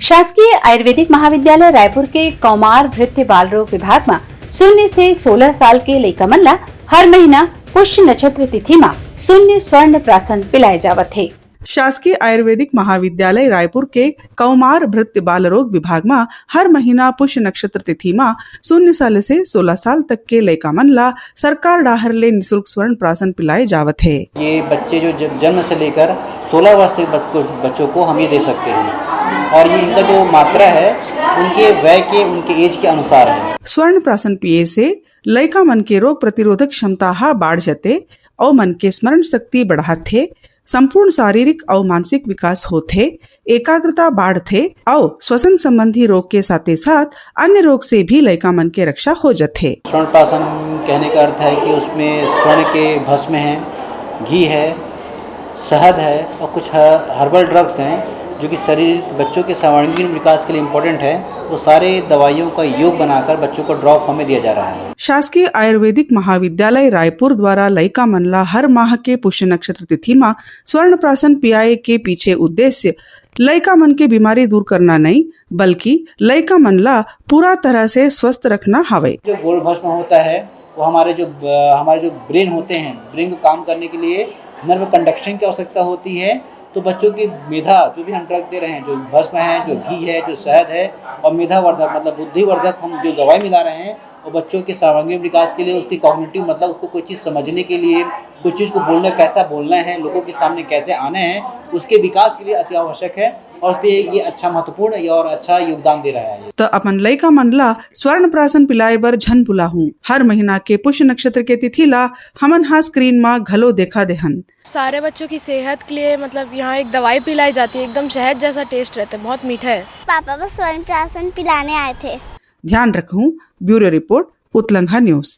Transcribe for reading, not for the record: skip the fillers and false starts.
शासकीय आयुर्वेदिक महाविद्यालय रायपुर के कौमार भृत्य बाल रोग विभाग में 0 से 16 साल के लइका मन ला हर महीना पुष्य नक्षत्र तिथि में 0 स्वर्ण प्राशन पिलाए जावत है। शासकीय आयुर्वेदिक महाविद्यालय रायपुर के कौमार भृत्य बाल रोग विभाग में हर महीना पुष्य नक्षत्र तिथि में 0 साल से 16 साल तक के लइका मन ला सरकार डाहर ले निःशुल्क स्वर्ण प्राशन पिलाए जावत है। ये बच्चे जो जन्म से लेकर 16 वर्ष तक बच्चों को हम ये दे सकते हैं और ये इनका जो मात्रा है उनके वय के उनके एज के अनुसार है। स्वर्ण प्राशन पिए से लइका मन के रोग प्रतिरोधक क्षमता बढ़ जाते और मन के स्मरण शक्ति बढ़ाते, संपूर्ण शारीरिक और मानसिक विकास होते, एकाग्रता बढ़ते और श्वसन संबंधी रोग के साथ साथ अन्य रोग से भी लइका मन के रक्षा हो जाते। स्वर्ण प्राशन कहने का अर्थ है कि उसमें स्वर्ण के भस्म है, घी है, शहद है और कुछ हर्बल ड्रग्स हैं जो कि शरीर बच्चों के सर्वांगीण विकास के लिए इम्पोर्टेंट है। वो सारे दवाइयों का योग बनाकर बच्चों को ड्रॉप फॉर्म में दिया जा रहा है। शासकीय आयुर्वेदिक महाविद्यालय रायपुर द्वारा लइका मन ला हर माह के पुष्य नक्षत्र तिथि में स्वर्ण प्राशन पियाए के पीछे उद्देश्य लइका मन के बीमारी दूर करना नहीं बल्कि लइका मन ला पूरा तरह से स्वस्थ रखना हवे। जो गोल भस्म होता है वो हमारे जो ब्रेन होते हैं, ब्रेन को काम करने के लिए नर्व कंडक्शन की आवश्यकता होती है। तो बच्चों की मेधा जो भी हम ड्रग दे रहे हैं, जो भस्म है, जो घी है, जो शहद है और मेधावर्धक मतलब बुद्धिवर्धक हम जो दवाई मिला रहे हैं और बच्चों के सर्वांगीण विकास के लिए, उसकी कॉग्निटिव मतलब उसको कोई चीज़ समझने के लिए, कुछ चीज़ को बोलना कैसा बोलना है, लोगों के सामने कैसे आना है, उसके विकास के लिए अति आवश्यक है और उस पर ये अच्छा महत्वपूर्ण और अच्छा योगदान दे रहा है। तो अपन लइका मन ला स्वर्ण प्राशन पिलाए बर झन भुला हूँ। हर महीना के पुष्य नक्षत्र के तिथि ला हमन हा स्क्रीन में घलो देखा देहन। सारे बच्चों की सेहत के लिए मतलब यहाँ एक दवाई पिलाई जाती है, एकदम शहद जैसा टेस्ट रहता है, बहुत मीठा है। पापा को स्वर्ण प्राशन पिलाने आए थे। ध्यान रखूं। ब्यूरो रिपोर्ट उतलंघा न्यूज।